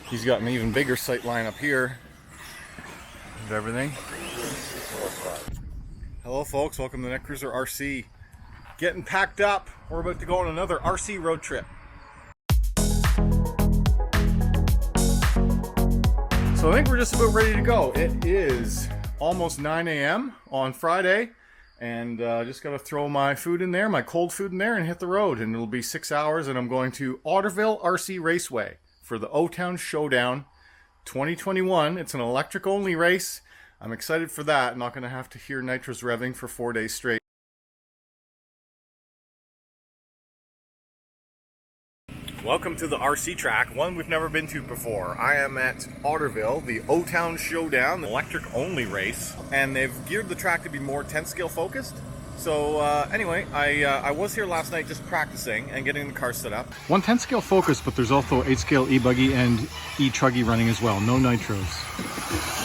He's got an even bigger sight line up here of everything. Hello folks, welcome to Netcruzer RC. Getting packed up. We're about to go on another RC road trip. So I think we're just about ready to go. It is almost 9 a.m. on Friday, and just gotta throw my food in there, my cold food in there, and hit the road. And it'll be 6 hours, and I'm going to Otterville RC Raceway for the O-Town Showdown 2021. It's an electric only race. I'm excited for that. I'm not gonna have to hear nitros revving for 4 days straight. Welcome to the RC track, one we've never been to before. I am at Otterville, the O-Town Showdown, the electric only race, and they've geared the track to be more 10 scale focused. So anyway, I was here last night just practicing and getting the car set up. 110 scale focus, but there's also 8 scale e-buggy and e-truggy running as well. No nitros.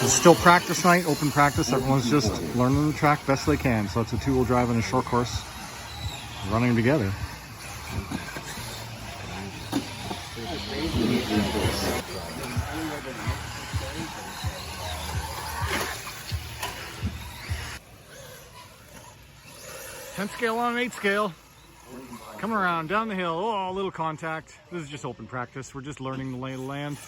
It's still practice night, open practice. Everyone's just learning the track best they can. So it's a two-wheel drive and a short course running together. Ten scale on an 8 scale. Coming around down the hill. Oh, a little contact. This is just open practice. We're just learning the lay of the land.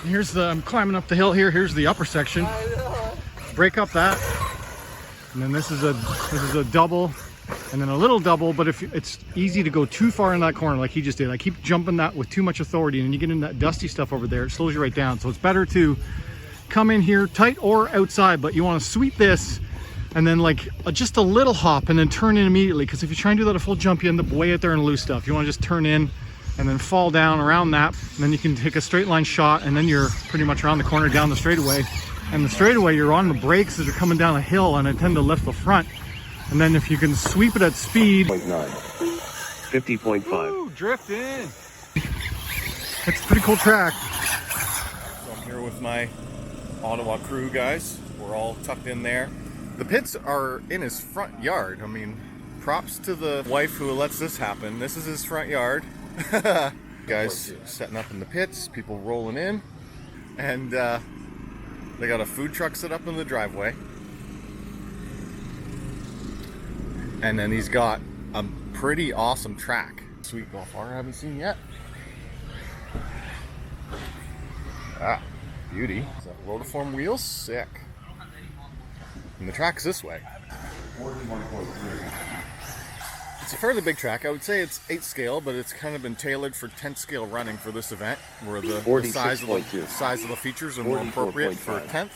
Here's the, I'm climbing up the hill here. Here's the upper section. Break up that. And then this is a double. And then a little double, but if it's easy to go too far in that corner like he just did. I keep jumping that with too much authority, and then you get in that dusty stuff over there, it slows you right down. So it's better to come in here tight or outside, but you want to sweep this and then like just a little hop and then turn in immediately, because if you try and do that a full jump, you end up way out there in loose stuff. You want to just turn in and then fall down around that, and then you can take a straight line shot, and then you're pretty much around the corner down the straightaway. And the straightaway, you're on the brakes as you're coming down a hill, and I tend to lift the front. And then if you can sweep it at speed. 50.5. Ooh, drift in. It's a pretty cool track. So I'm here with my Ottawa crew guys. We're all tucked in there. The pits are in his front yard. I mean, props to the wife who lets this happen. This is his front yard. Guys setting up in the pits, people rolling in. And they got a food truck set up in the driveway. And then he's got a pretty awesome track. Sweet Golf R I haven't seen yet. Ah, beauty. Is that rotiform wheels? Sick. And the track's this way. It's a fairly big track. I would say it's 8 scale, but it's kind of been tailored for 10 scale running for this event, where the size of the features are more appropriate for 10th.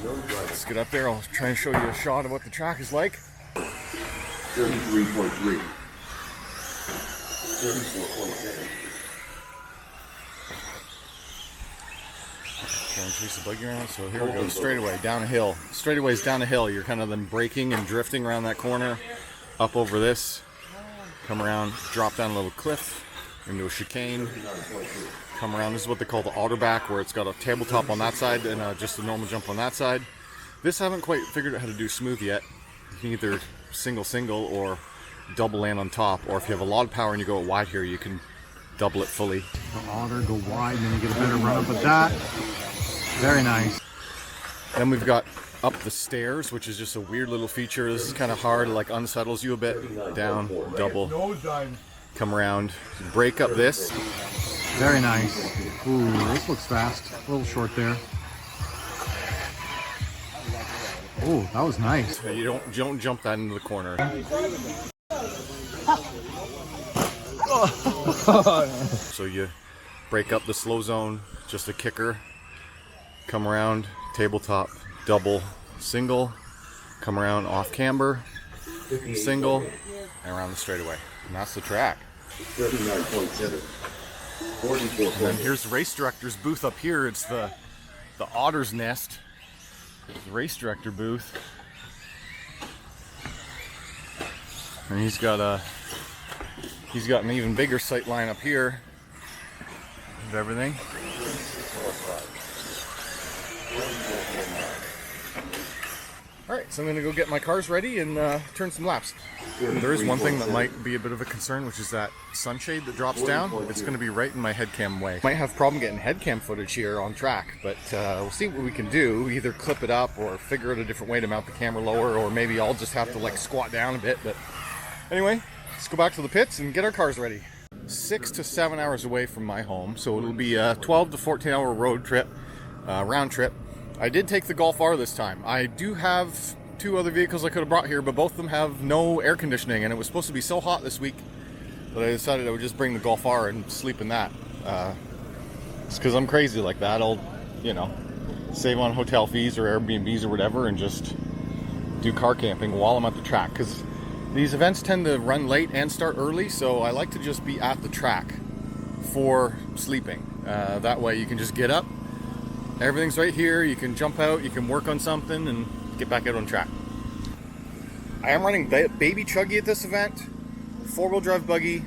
Let's get up there. I'll try and show you a shot of what the track is like. 33.3. 34.7. Try and chase the buggy around. So here we go, straightaway down a hill. Straightaway's down a hill. You're kind of then braking and drifting around that corner, up over this, come around, drop down a little cliff into a chicane, come around. This is what they call the Otter back, where it's got a tabletop on that side and just a normal jump on that side. This I haven't quite figured out how to do smooth yet. You can either single or double land on top, or if you have a lot of power and you go wide here, you can double it fully. The Otter, go wide, and then you get a better run up with that. Very nice. Then we've got up the stairs, which is just a weird little feature. This is kind of hard, like unsettles you a bit. Down, double, come around, break up this. Very nice. Ooh, this looks fast. A little short there. Oh, that was nice. You don't jump that into the corner. So you break up the slow zone, just a kicker, come around, tabletop, double, single, come around off camber, single, and around the straightaway. And that's the track. 39.7. 44. And then here's the race director's booth up here. It's the Otter's nest. The race director booth, and he's got an even bigger sight line up here of everything. All right, so I'm gonna go get my cars ready and turn some laps. There is one thing that might be a bit of a concern, which is that sunshade that drops down. It's gonna be right in my head cam way. Might have problem getting head cam footage here on track, but we'll see what we can do. Either clip it up or figure out a different way to mount the camera lower, or maybe I'll just have to like squat down a bit. But anyway, let's go back to the pits and get our cars ready. 6 to 7 hours away from my home, so it'll be a 12 to 14 hour road trip, round trip. I did take the Golf R this time. I do have 2 other vehicles I could have brought here, but both of them have no air conditioning, and it was supposed to be so hot this week that I decided I would just bring the Golf R and sleep in that. It's because I'm crazy like that. I'll, you know, save on hotel fees or Airbnbs or whatever and just do car camping while I'm at the track, because these events tend to run late and start early, so I like to just be at the track for sleeping. That way you can just get up, everything's right here, you can jump out, you can work on something and get back out on track. I am running baby Chuggy at this event, 4-wheel drive buggy,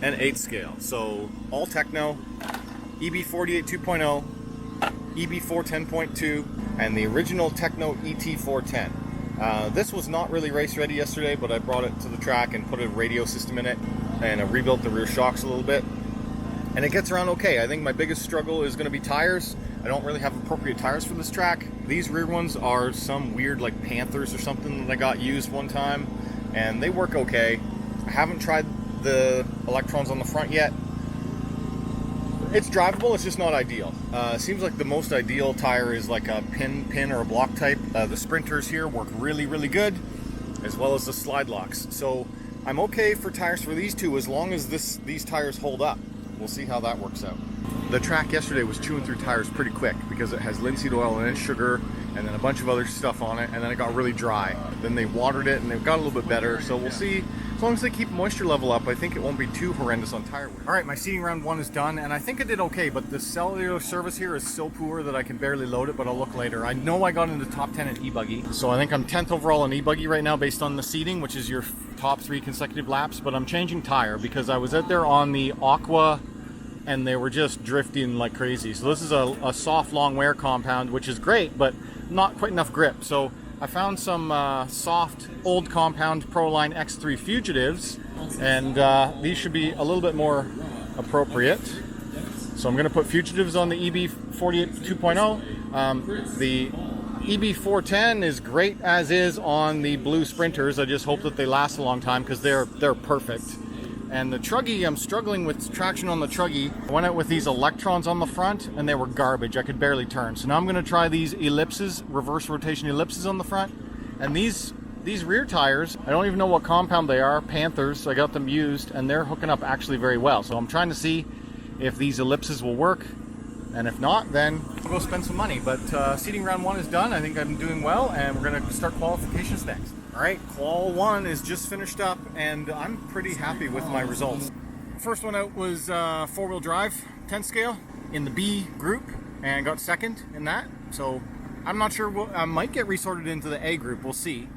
and 8 scale. So all TEKNO, EB48 2.0, EB4 10.2, and the original TEKNO ET410. This was not really race ready yesterday, but I brought it to the track and put a radio system in it, and I rebuilt the rear shocks a little bit, and it gets around okay. I think my biggest struggle is going to be tires. I don't really have appropriate tires for this track. These rear ones are some weird like Panthers or something that I got used one time, and they work okay. I haven't tried the electrons on the front yet. It's drivable, it's just not ideal. Seems like the most ideal tire is like a pin or a block type. The Sprinters here work really good, as well as the slide locks. So I'm okay for tires for these 2 as long as these tires hold up. We'll see how that works out. The track yesterday was chewing through tires pretty quick because it has linseed oil and sugar and then a bunch of other stuff on it, and then it got really dry. Then they watered it and it got a little bit better, so we'll see. As long as they keep moisture level up, I think it won't be too horrendous on tire wear. All right, my seating round 1 is done, and I think I did okay, but the cellular service here is so poor that I can barely load it, but I'll look later. I know I got into the top 10 in e-buggy, so I think I'm 10th overall in e-buggy right now based on the seating, which is your top 3 consecutive laps, but I'm changing tire because I was out there on the Aqua and they were just drifting like crazy. So this is a soft long wear compound, which is great, but not quite enough grip. So I found some soft old compound Proline X3 Fugitives, and these should be a little bit more appropriate. So I'm going to put Fugitives on the EB48 2.0. The EB410 is great as is on the blue Sprinters. I just hope that they last a long time because they're perfect. And the Truggy, I'm struggling with traction on the Truggy. I went out with these electrons on the front and they were garbage. I could barely turn. So now I'm going to try these ellipses, reverse rotation ellipses on the front. And these rear tires, I don't even know what compound they are, Panthers. I got them used and they're hooking up actually very well. So I'm trying to see if these ellipses will work. And if not, then we'll go spend some money. But seating round 1 is done. I think I'm doing well, and we're going to start qualifications next. All right, qual 1 is just finished up, and I'm pretty happy with my results. First one out was 4-wheel drive, 10 scale in the B group, and got second in that. So I'm not sure, I might get resorted into the A group, we'll see.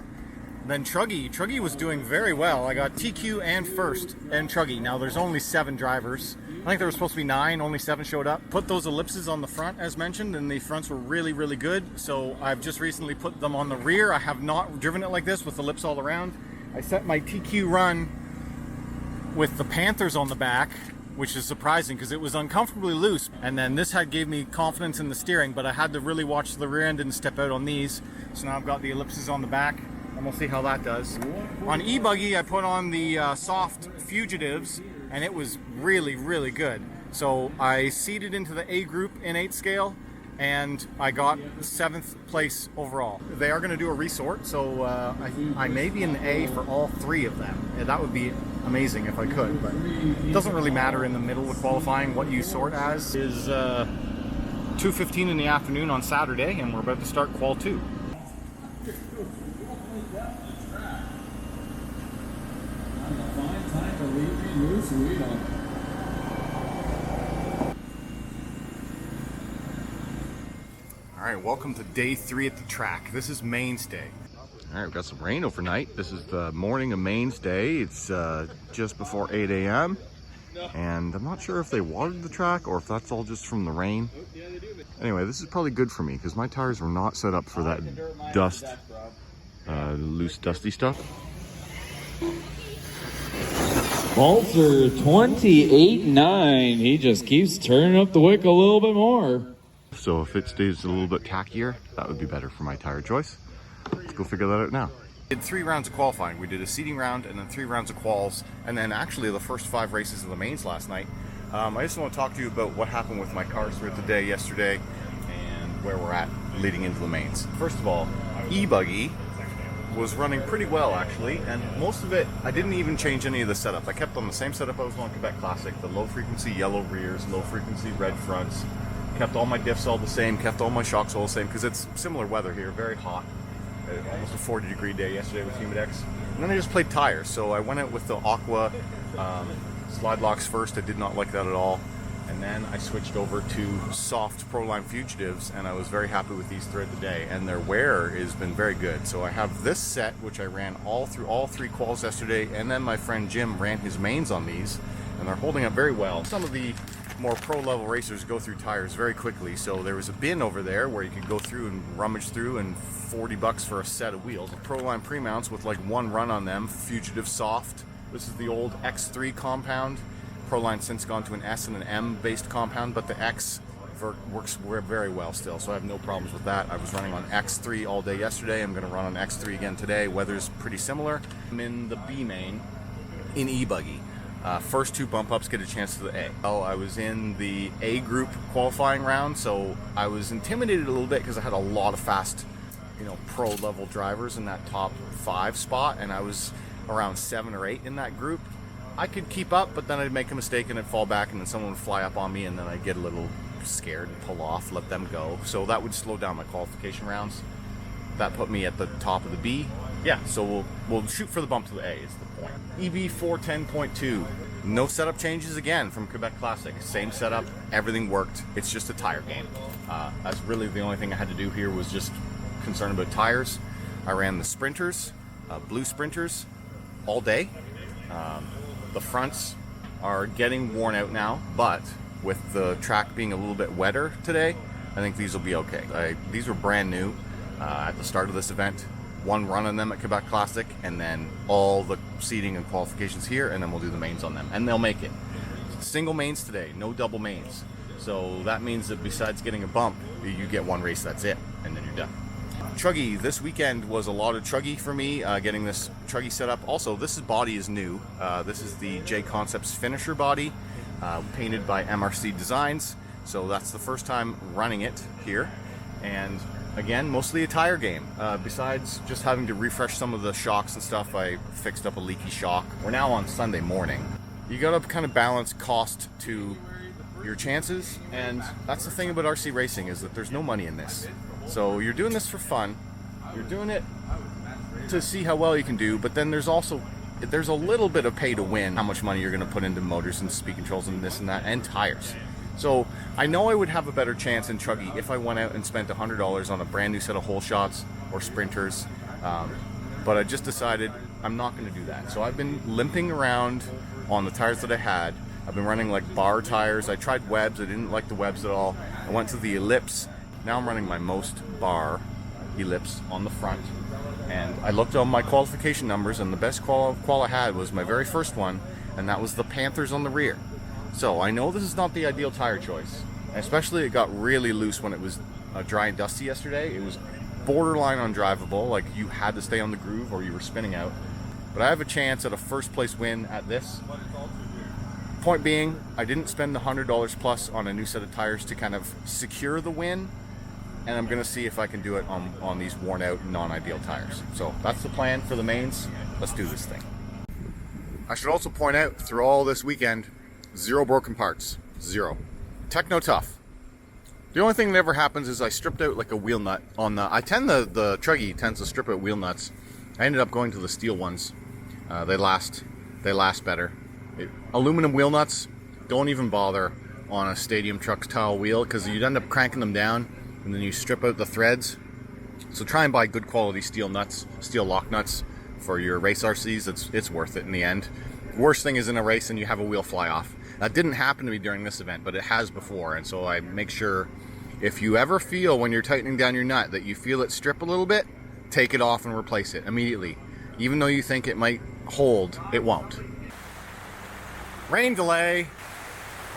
Then Truggy was doing very well. I got TQ and first and Truggy. Now there's only 7 drivers. I think there was supposed to be 9, only 7 showed up. Put those ellipses on the front as mentioned, and the fronts were really good. So I've just recently put them on the rear. I have not driven it like this with ellipse all around. I set my TQ run with the Panthers on the back, which is surprising because it was uncomfortably loose. And then this gave me confidence in the steering, but I had to really watch the rear end and step out on these. So now I've got the ellipses on the back, and we'll see how that does. On e-buggy, I put on the soft Fugitives, and it was really good. So I seeded into the A group in 8 scale, and I got 7th place overall. They are going to do a resort, so I may be in the A for all 3 of them. And that would be amazing if I could, but it doesn't really matter in the middle of qualifying what you sort as. It is 2:15 in the afternoon on Saturday, and we're about to start qual 2. All right, welcome to day 3 at the track. This is Mains Day. All right, we've got some rain overnight. This is the morning of Mains Day. It's just before 8 a.m. and I'm not sure if they watered the track or if that's all just from the rain. Anyway, this is probably good for me because my tires were not set up for that dust, loose dusty stuff. Walter 28.9. He just keeps turning up the wick a little bit more. So if it stays a little bit tackier, that would be better for my tire choice. Let's go figure that out now. We did 3 rounds of qualifying. We did a seeding round and then 3 rounds of quals, and then actually the first 5 races of the mains last night. I just want to talk to you about what happened with my cars throughout the day yesterday and where we're at leading into the mains. First of all, e-buggy was running pretty well actually, and most of it I didn't even change any of the setup. I kept on the same setup I was on Quebec Classic, the low frequency yellow rears, low frequency red fronts, kept all my diffs all the same, kept all my shocks all the same because it's similar weather here, very hot, almost a 40-degree day yesterday with Humidex. And then I just played tires, so I went out with the Aqua slide locks first. I did not like that at all, and then I switched over to soft Proline Fugitives, and I was very happy with these throughout the day, and their wear has been very good. So I have this set, which I ran all through all 3 quals yesterday, and then my friend Jim ran his mains on these, and they're holding up very well. Some of the more pro level racers go through tires very quickly, so there was a bin over there where you could go through and rummage through, and $40 for a set of wheels. Proline pre-mounts with like 1 run on them, Fugitive soft. This is the old X3 compound. Proline's since gone to an S and an M based compound, but the X works very well still, so I have no problems with that. I was running on X3 all day yesterday. I'm going to run on X3 again today. Weather's pretty similar. I'm in the B main in e-buggy. First 2 bump ups get a chance to the A. Well, I was in the A group qualifying round, so I was intimidated a little bit because I had a lot of fast, pro level drivers in that top 5 spot, and I was around 7 or 8 in that group. I could keep up, but then I'd make a mistake and I'd fall back, and then someone would fly up on me, and then I'd get a little scared and pull off, let them go. So that would slow down my qualification rounds. That put me at the top of the B. Yeah, so we'll shoot for the bump to the A is the point. EB 410.2. No setup changes again from Quebec Classic. Same setup, everything worked. It's just a tire game. That's really the only thing I had to do here was just concerned about tires. I ran the Sprinters, blue Sprinters, all day. The fronts are getting worn out now, but with the track being a little bit wetter today, I think these will be okay. These were brand new at the start of this event. 1 run on them at Quebec Classic, and then all the seeding and qualifications here, and then we'll do the mains on them, and they'll make it. Single mains today, no double mains. So that means that besides getting a bump, you get 1 race, that's it, and then you're done. Truggy, this weekend was a lot of truggy for me, getting this truggy set up. Also, this body is new. This is the J Concepts finisher body, painted by MRC Designs. So that's the first time running it here. And again, mostly a tire game. Besides just having to refresh some of the shocks and stuff, I fixed up a leaky shock. We're now on Sunday morning. You gotta kind of balance cost to your chances, and that's the thing about RC racing, is that there's no money in this. So you're doing this for fun, you're doing it to see how well you can do, but then there's a little bit of pay to win, how much money you're going to put into motors and speed controls and this and that, and tires. So I know I would have a better chance in Truggy if I went out and spent $100 on a brand new set of hole shots or sprinters, but I just decided I'm not going to do that. So I've been limping around on the tires that I had. I've been running like bar tires. I tried webs, I didn't like the webs at all. I went to the Ellipse. Now I'm running my most bar Ellipse on the front, and I looked on my qualification numbers, and the best qual I had was my very first one, and that was the Panthers on the rear. So I know this is not the ideal tire choice, especially it got really loose when it was dry and dusty yesterday. It was borderline undrivable, like you had to stay on the groove or you were spinning out. But I have a chance at a first place win at this. Point being, I didn't spend the $100 plus on a new set of tires to kind of secure the win, and I'm going to see if I can do it on these worn out non-ideal tires. So that's the plan for the mains. Let's do this thing. I should also point out, through all this weekend, 0 broken parts. 0. TEKNO tough. The only thing that ever happens is I stripped out like a wheel nut on the Truggy tends to strip out wheel nuts. I ended up going to the steel ones. They last better. Aluminum wheel nuts, don't even bother on a stadium truck style wheel, because you'd end up cranking them down and then you strip out the threads. So try and buy good quality steel nuts, steel lock nuts for your race RCs. It's worth it in the end. Worst thing is in a race and you have a wheel fly off. That didn't happen to me during this event, but it has before, and so I make sure if you ever feel when you're tightening down your nut that you feel it strip a little bit, take it off and replace it immediately. Even though you think it might hold, it won't. Rain delay.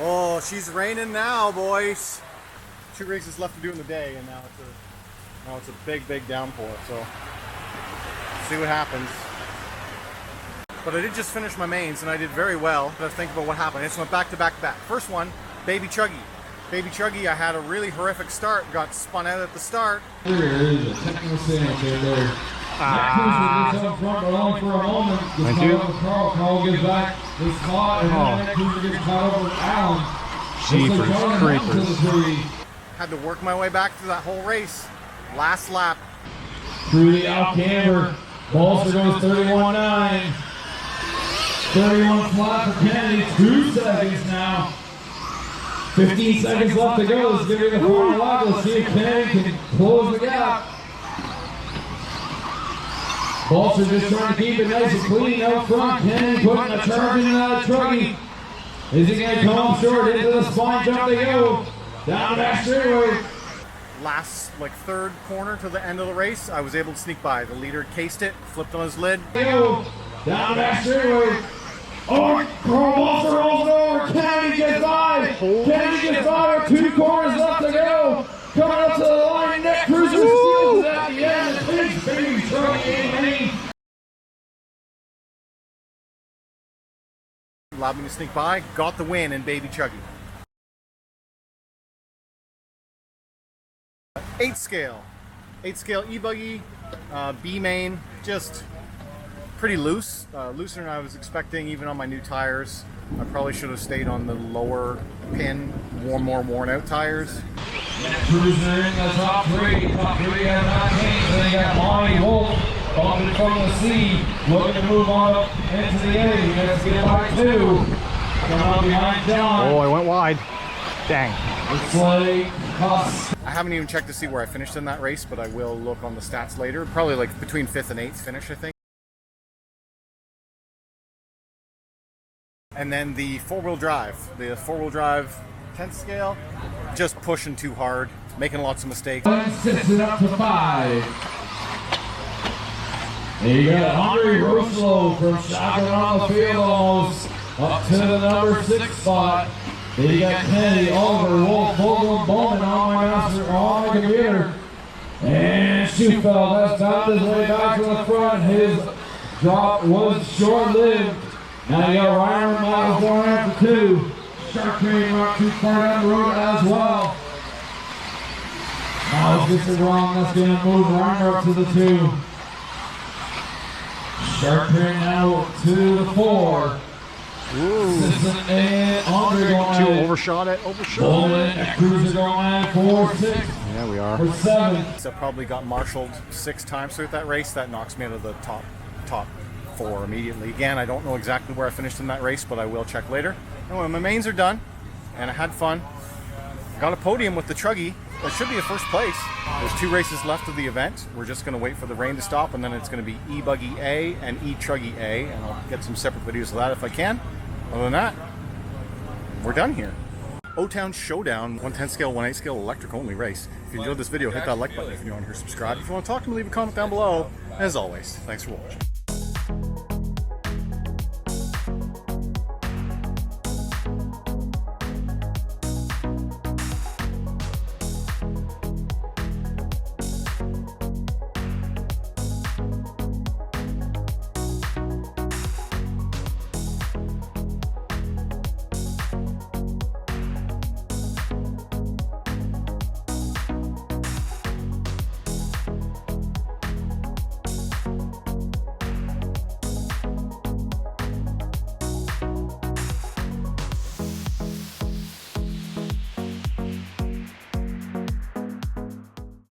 Oh, she's raining now, boys. 2 races left to do in the day, and now it's a big downpour, so see what happens. But I did just finish my mains, and I did very well. Let's think about what happened. I just went back to back to back. First one, Baby Chuggy. Baby Chuggy, I had a really horrific start, got spun out at the start. Here is a TEKNO sandwich in there. Netcruzer gets up front, along for a moment. Gets caught over Carl. Carl gets back. Gets caught, and then Netcruzer gets caught over Alan. Jeepers creepers. Had to work my way back through that whole race. Last lap. Through the out camber. Balser goes 31.9. 31 flat for Kennedy. 2 seconds now. 15 seconds left to go. Let's give it a final lap. Let's see if Kennedy can close the gap. Balser just trying to keep it nice and clean out front. Kennedy putting a charge into that truggy. Is he going to come up short? Into the spine jump they go. Down that straightaway. Last, like, 3rd corner to the end of the race, I was able to sneak by. The leader cased it, flipped on his lid. Go. Down that straightaway. Oh, Carl Balser rolls over. Kennedy gets by. Kennedy gets by with 2 corners left to go. Coming up to the line, Netcruzer seals it at the end. It's Baby Chuggy in main. Allowed me to sneak by, got the win in Baby Chuggy. 8 scale e-buggy, B main, just pretty loose, looser than I was expecting even on my new tires. I probably should have stayed on the lower pin, more worn out tires. Netcruzer in the top 3. Top 3 has not changed. Then you got Monty Wolf bumping from the C, looking to move on up into the A. Let's get by 2. Coming up behind John. Oh, I went wide. Dang. Looks like Huss. I haven't even checked to see where I finished in that race, but I will look on the stats later. Probably like between 5th and 8th finish, I think. And then the 4-wheel drive. The 4-wheel drive 10th scale, just pushing too hard, making lots of mistakes. Sets it up to 5. There you got Andre Roslow from shotgun on the field almost up to the number 6 spot. Then you got Kennedy, Oliver, Wolf, Vogel, Bowman on my master, on my computer. And Schufeld has found his way back to the front. His drop was short-lived. Now you got Ryan Miles going after 2. Shark Train not too far down the road as well. Miles gets it wrong. That's going to move Ryan up to the 2. Shark Train now to the 4. Simpson and Andre going at it. Overshot. Bowman and Cruiser going at 4, 6. Yeah, we are. For 7. I probably got marshaled 6 times throughout that race. That knocks me out of the top 4 immediately. Again, I don't know exactly where I finished in that race, but I will check later. Anyway, my mains are done, and I had fun. Got a podium with the Chuggy. That should be a 1st place. There's 2 races left of the event. We're just going to wait for the rain to stop, and then it's going to be E-Buggy A and E-Chuggy A, and I'll get some separate videos of that if I can. Other than that, we're done here. O-Town Showdown, 110 scale, 1/8 scale, electric only race. If you enjoyed this video, hit that like button. If you're new on here, subscribe. If you want to talk to me, leave a comment down below. As always, thanks for watching.